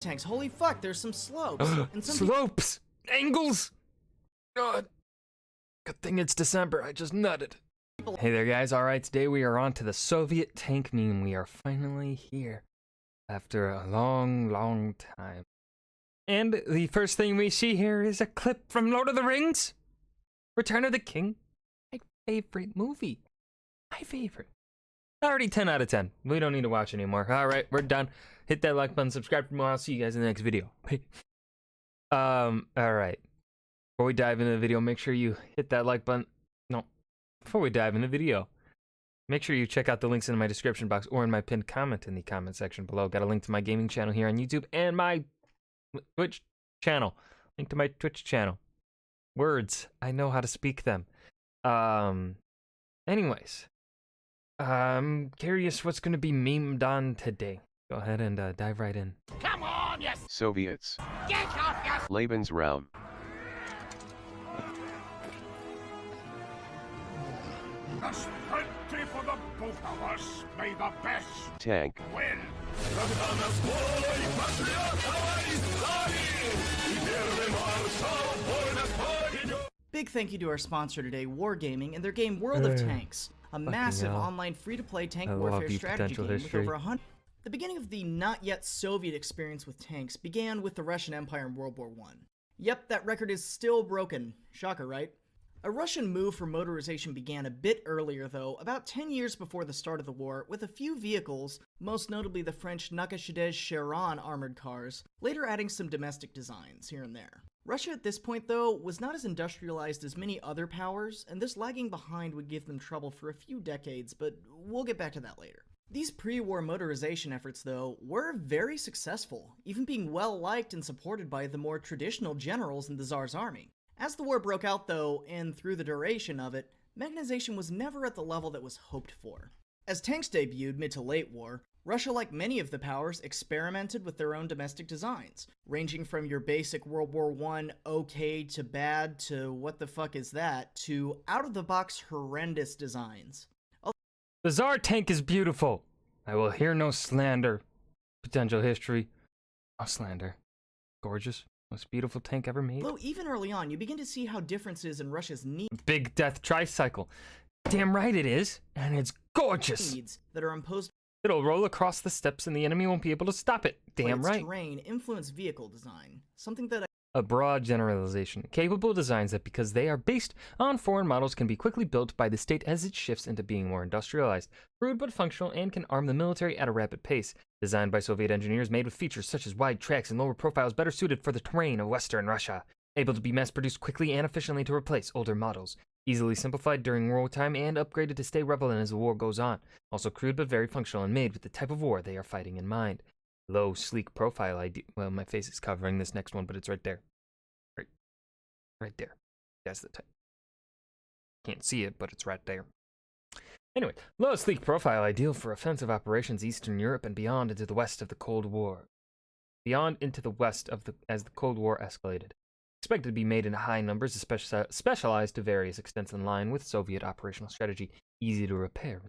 tanks. Holy fuck, there's some slopes. And some Slopes! Angles! God. Good thing it's December, I just nutted. Hey there guys, alright, today we are on to the Soviet tank meme. We are finally here. After a long time. And the first thing we see here is a clip from Lord of the Rings. Return of the King. My favorite movie. My favorite. Already 10 out of 10. We don't need to watch anymore. Alright, we're done. Hit that like button, subscribe for more. I'll see you guys in the next video. Alright. Before we dive into the video, make sure you hit that like button. No. Before we dive into the video, make sure you check out the links in my description box or in my pinned comment in the comment section below. Got a link to my gaming channel here on YouTube and my Twitch channel. Link to my Twitch channel. Words. I know how to speak them. Anyways. I'm curious what's going to be memed on today. Go ahead and dive right in. Come on, yes. Soviets. Get off your Lebensraum. That's plenty for the both of us. May the best Tank. win. Big thank you to our sponsor today, Wargaming, and their game World of Tanks, a massive hell. online free-to-play tank I love warfare you, strategy potential game with history. over 100. The beginning of the not-yet-Soviet experience with tanks began with the Russian Empire in World War I. Yep, that record is still broken. Shocker, right? A Russian move for motorization began a bit earlier, though, about 10 years before the start of the war, with a few vehicles, most notably the French Nakashidej Chiron armored cars, later adding some domestic designs here and there. Russia at this point, though, was not as industrialized as many other powers, and this lagging behind would give them trouble for a few decades, but we'll get back to that later. These pre-war motorization efforts, though, were very successful, even being well-liked and supported by the more traditional generals in the Tsar's army. As the war broke out, though, and through the duration of it, mechanization was never at the level that was hoped for. As tanks debuted mid to late war, Russia, like many of the powers, experimented with their own domestic designs, ranging from your basic World War I okay to bad to what the fuck is that, to out-of-the-box horrendous designs. The Tsar tank is beautiful. I will hear no slander. Potential history. No slander. Gorgeous. Most beautiful tank ever made. Though even early on, you begin to see how differences in Russia's Big Death Tricycle. Damn right it is. And it's gorgeous. needs that are imposed It'll roll across the steps and the enemy won't be able to stop it. by Damn its right. terrain influence vehicle design, something that A broad generalization. Capable designs that, because they are based on foreign models, can be quickly built by the state as it shifts into being more industrialized. Crude but functional and can arm the military at a rapid pace. Designed by Soviet engineers, made with features such as wide tracks and lower profiles better suited for the terrain of Western Russia. Able to be mass-produced quickly and efficiently to replace older models. Easily simplified during wartime and upgraded to stay relevant as the war goes on. Also crude but very functional and made with the type of war they are fighting in mind. Low, sleek profile ID. Well, my face is covering this next one, but it's right there. Right there. That's the type. Can't see it, but it's right there. Anyway, low, sleek profile ideal for offensive operations Eastern Europe and beyond into the west of the Cold War. Beyond into the west of as the Cold War escalated. Expected to be made in high numbers, specialized to various extents in line with Soviet operational strategy. Easy to repair.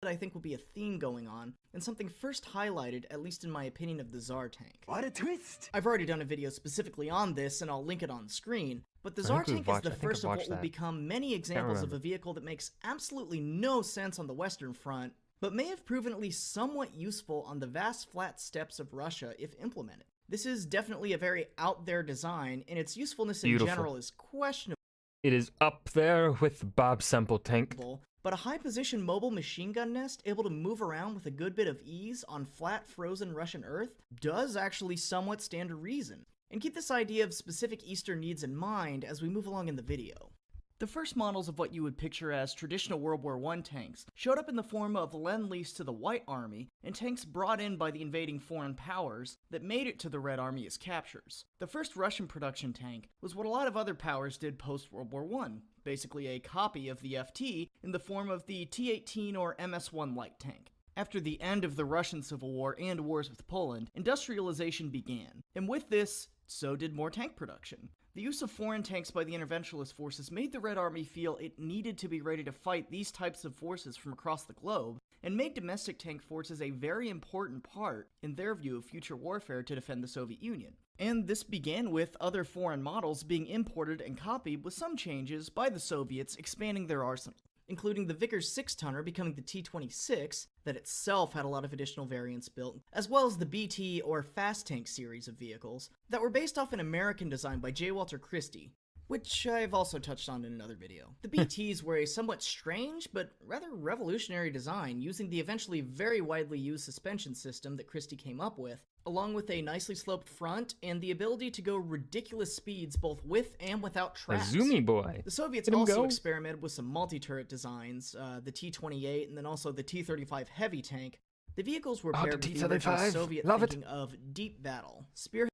that I think will be a theme going on, and something first highlighted, at least in my opinion, of the Tsar tank. What a twist! I've already done a video specifically on this, and I'll link it on screen, but the Tsar tank is the first of what will become many examples of a vehicle that makes absolutely no sense on the Western Front, but may have proven at least somewhat useful on the vast flat steppes of Russia if implemented. This is definitely a very out-there design, and its usefulness in general is questionable. It is up there with Bob Semple tank. But a high-position mobile machine gun nest able to move around with a good bit of ease on flat, frozen Russian earth does actually somewhat stand to reason. And keep this idea of specific Eastern needs in mind as we move along in the video. The first models of what you would picture as traditional World War I tanks showed up in the form of Lend-Lease to the White Army and tanks brought in by the invading foreign powers that made it to the Red Army as captures. The first Russian production tank was what a lot of other powers did post-World War I, basically a copy of the FT in the form of the T-18 or MS-1 light tank. After the end of the Russian Civil War and wars with Poland, industrialization began, and with this, so did more tank production. The use of foreign tanks by the interventionist forces made the Red Army feel it needed to be ready to fight these types of forces from across the globe, and made domestic tank forces a very important part, in their view, of future warfare to defend the Soviet Union. And this began with other foreign models being imported and copied with some changes by the Soviets expanding their arsenal, including the Vickers 6-tonner becoming the T-26, that itself had a lot of additional variants built, as well as the BT or Fast Tank series of vehicles that were based off an American design by J. Walter Christie, which I've also touched on in another video. The BTs were a somewhat strange but rather revolutionary design, using the eventually very widely used suspension system that Christie came up with, along with a nicely sloped front and the ability to go ridiculous speeds both with and without tracks. A zoomy boy. The Soviets Let him also go. experimented with some multi-turret designs, the T-28 and then also the T-35 heavy tank. The vehicles were Oh, the paired with the original T-35. Soviet Love it. thinking of deep battle, spearheaded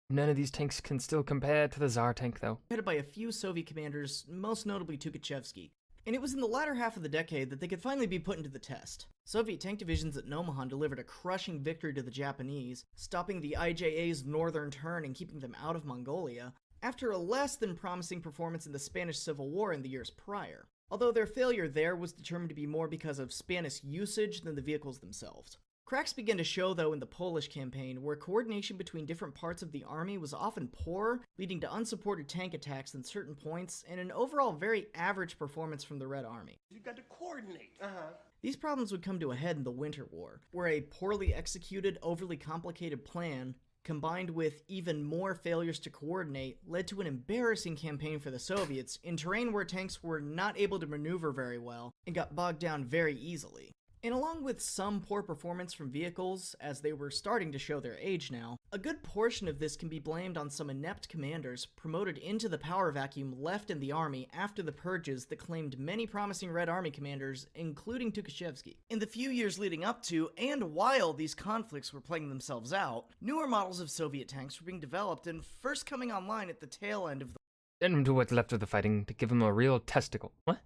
None of these tanks can still compare to the Tsar tank, though. by a few Soviet commanders, most notably Tukhachevsky. And it was in the latter half of the decade that they could finally be put into the test. Soviet tank divisions at Nomonhan delivered a crushing victory to the Japanese, stopping the IJA's northern turn and keeping them out of Mongolia, after a less than promising performance in the Spanish Civil War in the years prior. Although their failure there was determined to be more because of Spanish usage than the vehicles themselves. Cracks began to show, though, in the Polish campaign, where coordination between different parts of the army was often poor, leading to unsupported tank attacks in certain points, and an overall very average performance from the Red Army. You've got to coordinate. These problems would come to a head in the Winter War, where a poorly executed, overly complicated plan, combined with even more failures to coordinate, led to an embarrassing campaign for the Soviets in terrain where tanks were not able to maneuver very well and got bogged down very easily. And along with some poor performance from vehicles, as they were starting to show their age now, a good portion of this can be blamed on some inept commanders promoted into the power vacuum left in the army after the purges that claimed many promising Red Army commanders, including Tukhachevsky. In the few years leading up to, and while these conflicts were playing themselves out, newer models of Soviet tanks were being developed and first coming online at the tail end of the Send him to what's left of the fighting to give him a real testicle. What?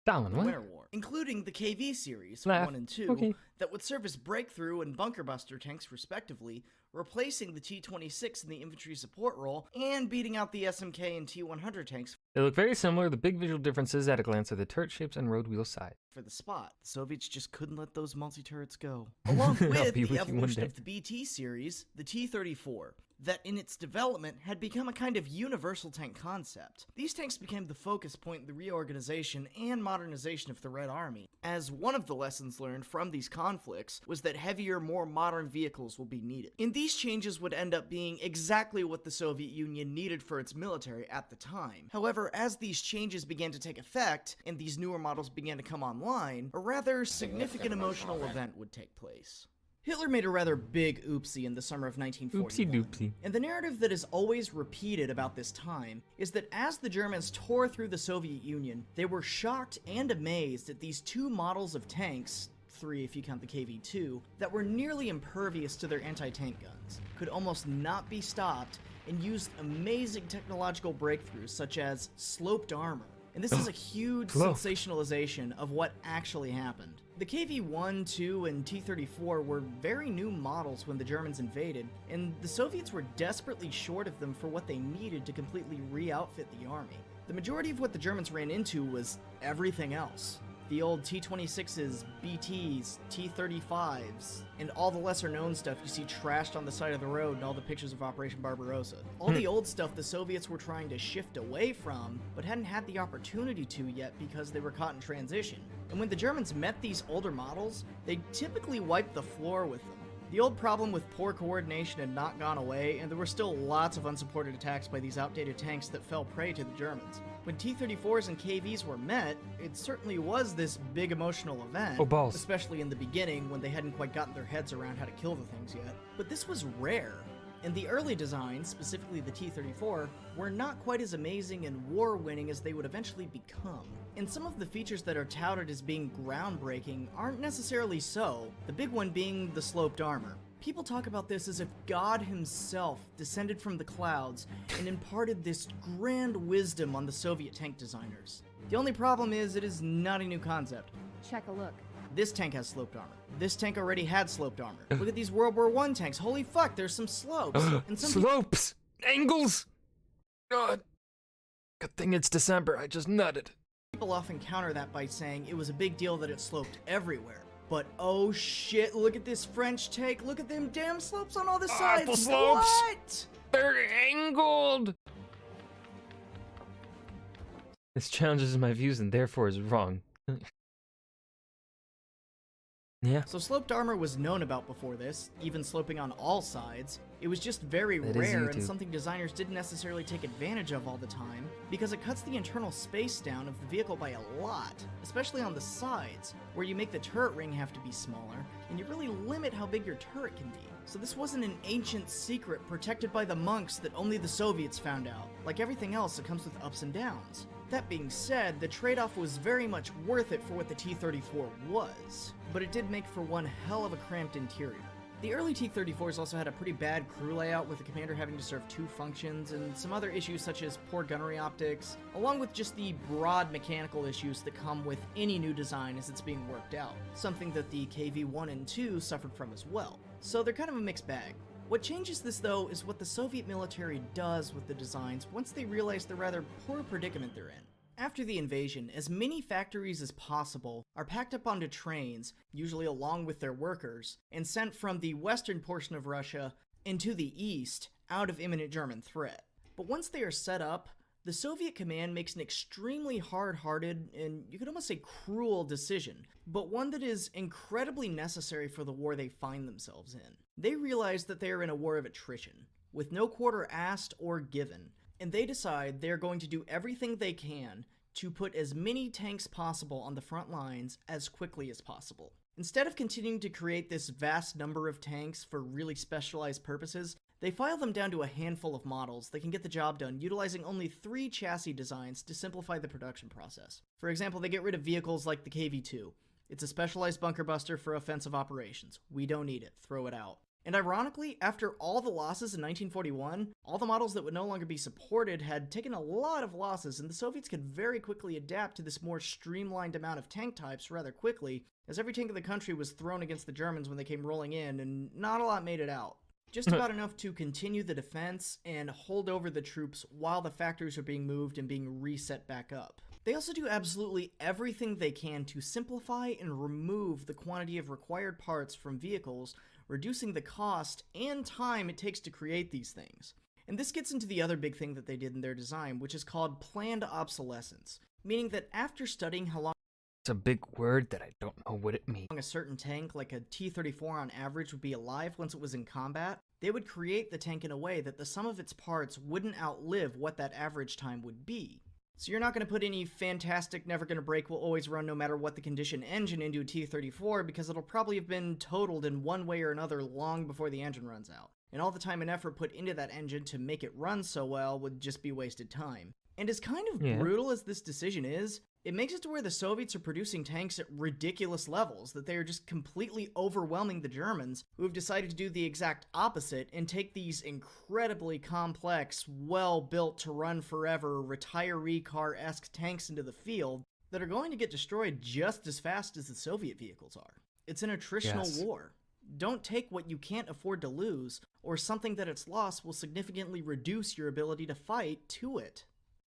Stalin, what? Winter War, including the KV series, Laugh. 1 and 2, Okay. that would serve as breakthrough and bunker buster tanks respectively, replacing the T-26 in the infantry support role, and beating out the SMK and T-100 tanks They look very similar. The big visual differences at a glance are the turret shapes and road wheel size. for the spot. The Soviets just couldn't let those multi-turrets go. Along I'll with be with the you one evolution day. of the BT series, the T-34, that in its development had become a kind of universal tank concept. These tanks became the focus point in the reorganization and modernization of the Red Army, as one of the lessons learned from these conflicts was that heavier, more modern vehicles will be needed. And these changes would end up being exactly what the Soviet Union needed for its military at the time. However, as these changes began to take effect, and these newer models began to come online, a rather significant emotional event would take place. Hitler made a rather big oopsie in the summer of 1941. Oopsie doopsie. And the narrative that is always repeated about this time is that as the Germans tore through the Soviet Union, they were shocked and amazed at these two models of tanks, 3 if you count the KV-2, that were nearly impervious to their anti-tank guns, could almost not be stopped, and used amazing technological breakthroughs such as sloped armor. And this is a huge Slope. sensationalization of what actually happened. The KV-1, 2, and T-34 were very new models when the Germans invaded, and the Soviets were desperately short of them for what they needed to completely re-outfit the army. The majority of what the Germans ran into was everything else. The old T-26s, BTs, T-35s, and all the lesser-known stuff you see trashed on the side of the road in all the pictures of Operation Barbarossa. All the old stuff the Soviets were trying to shift away from, but hadn't had the opportunity to yet because they were caught in transition. And when the Germans met these older models, they typically wiped the floor with them. The old problem with poor coordination had not gone away, and there were still lots of unsupported attacks by these outdated tanks that fell prey to the Germans. When T-34s and KVs were met, it certainly was this big emotional event, Oh, balls. especially in the beginning when they hadn't quite gotten their heads around how to kill the things yet. But this was rare. And the early designs, specifically the T-34, were not quite as amazing and war-winning as they would eventually become. And some of the features that are touted as being groundbreaking aren't necessarily so, the big one being the sloped armor. People talk about this as if God himself descended from the clouds and imparted this grand wisdom on the Soviet tank designers. The only problem is it is not a new concept. Check a look. This tank has sloped armor. This tank already had sloped armor. Look at these World War I tanks. Holy fuck, there's some slopes. And some Slopes! Angles! God. Good thing it's December, I just nutted. People often counter that by saying it was a big deal that it sloped everywhere. But oh shit, look at this French tank. Look at them damn slopes on all the sides. the slopes. What? They're angled! This challenges my views and therefore is wrong. Yeah. So sloped armor was known about before this, even sloping on all sides. It was just very That is rare and YouTube. something designers didn't necessarily take advantage of all the time, because it cuts the internal space down of the vehicle by a lot, especially on the sides, where you make the turret ring have to be smaller, and you really limit how big your turret can be. So this wasn't an ancient secret protected by the monks that only the Soviets found out. Like everything else, it comes with ups and downs. That being said, the trade-off was very much worth it for what the T-34 was, but it did make for one hell of a cramped interior. The early T-34s also had a pretty bad crew layout, with the commander having to serve 2 functions, and some other issues such as poor gunnery optics, along with just the broad mechanical issues that come with any new design as it's being worked out, something that the KV-1 and 2 suffered from as well. So they're kind of a mixed bag. What changes this, though, is what the Soviet military does with the designs once they realize the rather poor predicament they're in. After the invasion, as many factories as possible are packed up onto trains, usually along with their workers, and sent from the western portion of Russia into the east, out of imminent German threat. But once they are set up, the Soviet command makes an extremely hard-hearted and you could almost say cruel decision, but one that is incredibly necessary for the war they find themselves in. They realize that they are in a war of attrition, with no quarter asked or given, and they decide they're going to do everything they can to put as many tanks possible on the front lines as quickly as possible. Instead of continuing to create this vast number of tanks for really specialized purposes, they file them down to a handful of models that can get the job done utilizing only 3 chassis designs to simplify the production process. For example, they get rid of vehicles like the KV-2. It's a specialized bunker buster for offensive operations. We don't need it. Throw it out. And ironically, after all the losses in 1941, all the models that would no longer be supported had taken a lot of losses, and the Soviets could very quickly adapt to this more streamlined amount of tank types rather quickly, as every tank in the country was thrown against the Germans when they came rolling in, and not a lot made it out. Just about enough to continue the defense and hold over the troops while the factories are being moved and being reset back up. They also do absolutely everything they can to simplify and remove the quantity of required parts from vehicles, reducing the cost and time it takes to create these things. And this gets into the other big thing that they did in their design, which is called planned obsolescence, meaning that after studying how long It's a big word that I don't know what it means. a certain tank, like a T-34 on average, would be alive once it was in combat, they would create the tank in a way that the sum of its parts wouldn't outlive what that average time would be. So you're not going to put any fantastic, never going to break, will always run no matter what the condition engine into a T-34, because it'll probably have been totaled in one way or another long before the engine runs out. And all the time and effort put into that engine to make it run so well would just be wasted time. And as kind of brutal as this decision is, it makes it to where the Soviets are producing tanks at ridiculous levels, that they are just completely overwhelming the Germans, who have decided to do the exact opposite and take these incredibly complex, well-built to run forever, retiree car-esque tanks into the field that are going to get destroyed just as fast as the Soviet vehicles are. It's an attritional war. Don't take what you can't afford to lose, or something that its loss will significantly reduce your ability to fight to it.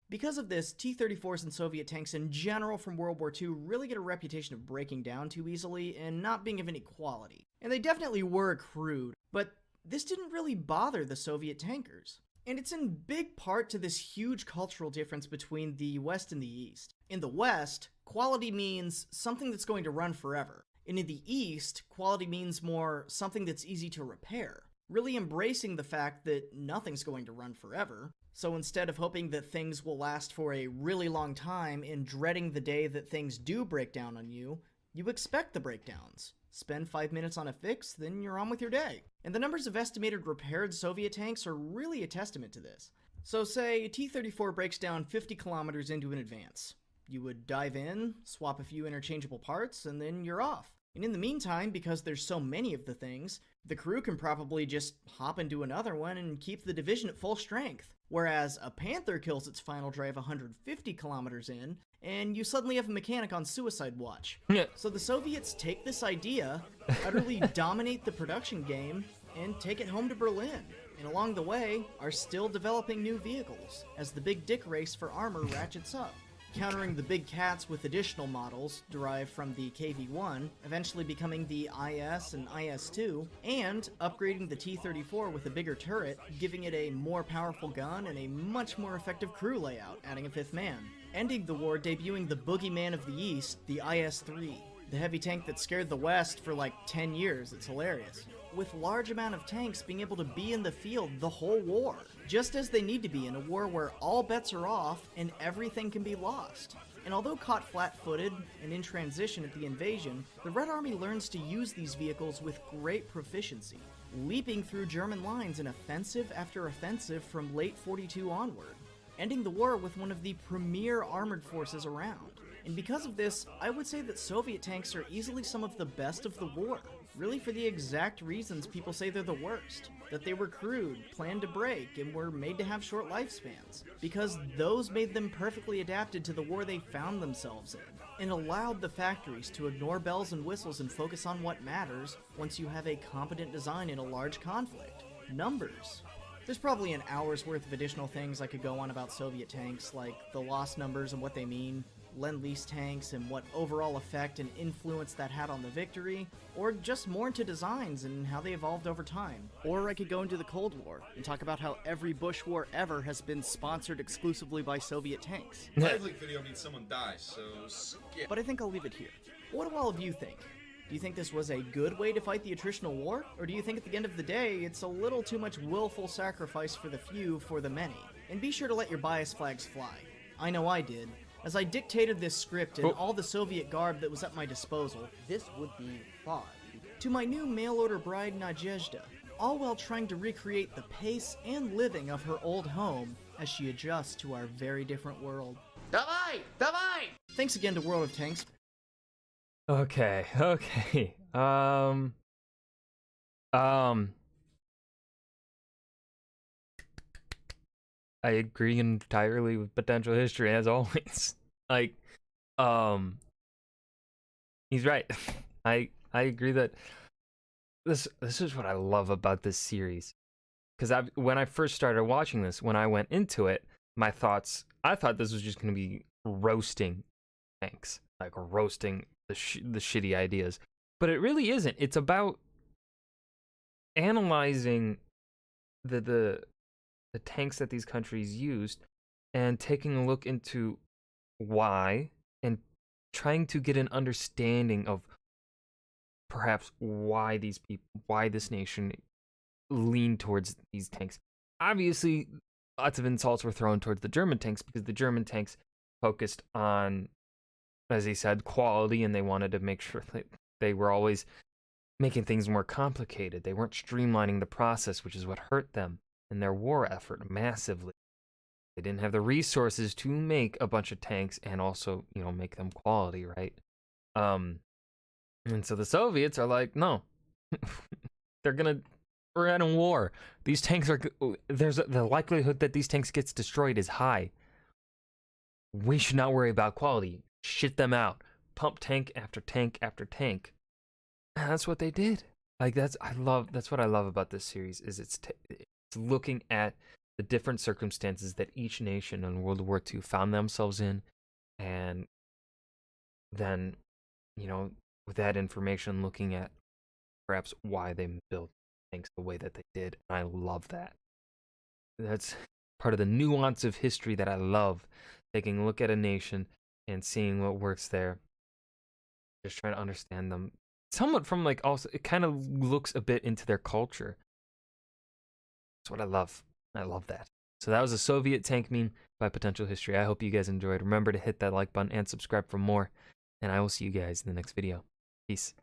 Because of this, T-34s and Soviet tanks in general from World War II really get a reputation of breaking down too easily and not being of any quality. And they definitely were crude, but this didn't really bother the Soviet tankers. And it's in big part to this huge cultural difference between the West and the East. In the West, quality means something that's going to run forever. And in the East, quality means more something that's easy to repair. Really embracing the fact that nothing's going to run forever. So instead of hoping that things will last for a really long time and dreading the day that things do break down on you, you expect the breakdowns. Spend 5 minutes on a fix, then you're on with your day. And the numbers of estimated repaired Soviet tanks are really a testament to this. So say a T-34 breaks down 50 kilometers into an advance. You would dive in, swap a few interchangeable parts, and then you're off. And in the meantime, because there's so many of the things, the crew can probably just hop into another one and keep the division at full strength. Whereas a Panther kills its final drive 150 kilometers in, and you suddenly have a mechanic on suicide watch. So the Soviets take this idea, utterly dominate the production game, and take it home to Berlin. And along the way, are still developing new vehicles, as the big dick race for armor ratchets up. Countering the big cats with additional models derived from the KV-1, eventually becoming the IS and IS-2, and upgrading the T-34 with a bigger turret, giving it a more powerful gun and a much more effective crew layout, adding a fifth man. Ending the war debuting the boogeyman of the East, the IS-3, the heavy tank that scared the West for like 10 years, it's hilarious. With large amount of tanks being able to be in the field the whole war, just as they need to be in a war where all bets are off and everything can be lost. And although caught flat-footed and in transition at the invasion, the Red Army learns to use these vehicles with great proficiency, leaping through German lines in offensive after offensive from late 42 onward, ending the war with one of the premier armored forces around. And because of this, I would say that Soviet tanks are easily some of the best of the war, really for the exact reasons people say they're the worst. That they were crude, planned to break, and were made to have short lifespans. Because those made them perfectly adapted to the war they found themselves in, and allowed the factories to ignore bells and whistles and focus on what matters once you have a competent design in a large conflict. Numbers. There's probably an hour's worth of additional things I could go on about Soviet tanks, like the loss numbers and what they mean, Lend-Lease tanks and what overall effect and influence that had on the victory, or just more into designs and how they evolved over time. Or I could go into the Cold War and talk about how every Bush war ever has been sponsored exclusively by Soviet tanks. Live leak video means someone dies, so skip. But I think I'll leave it here. What do all of you think? Do you think this was a good way to fight the attritional war? Or do you think at the end of the day, it's a little too much willful sacrifice for the few for the many? And be sure to let your bias flags fly. I know I did. As I dictated this script in all the Soviet garb that was at my disposal, this would be far. To my new mail-order bride Nadezhda, all while trying to recreate the pace and living of her old home as she adjusts to our very different world. Давай! Давай! Thanks again to World of Tanks. Okay. I agree entirely with potential history as always. Like, he's right. I agree that this is what I love about this series. Because when I first started watching this, when I went into it, I thought this was just going to be roasting tanks, like roasting the shitty ideas. But it really isn't. It's about analyzing the tanks that these countries used and taking a look into why and trying to get an understanding of perhaps why this nation leaned towards these tanks. Obviously, lots of insults were thrown towards the German tanks because the German tanks focused on, as he said, quality, and they wanted to make sure that they were always making things more complicated. They weren't streamlining the process, which is what hurt them in their war effort massively. They didn't have the resources to make a bunch of tanks and also, make them quality, right? And so the Soviets are like, no, we're in a war. These tanks the likelihood that these tanks gets destroyed is high. We should not worry about quality. Shit them out. Pump tank after tank after tank. And that's what they did. Like that's what I love about this series is it's looking at the different circumstances that each nation in World War II found themselves in, and then, with that information, looking at perhaps why they built things the way that they did. And I love that. That's part of the nuance of history that I love, taking a look at a nation and seeing what works there. Just trying to understand them somewhat from also, it kind of looks a bit into their culture. That's what I love. I love that. So that was a Soviet tank meme by Potential History. I hope you guys enjoyed. Remember to hit that like button and subscribe for more. And I will see you guys in the next video. Peace.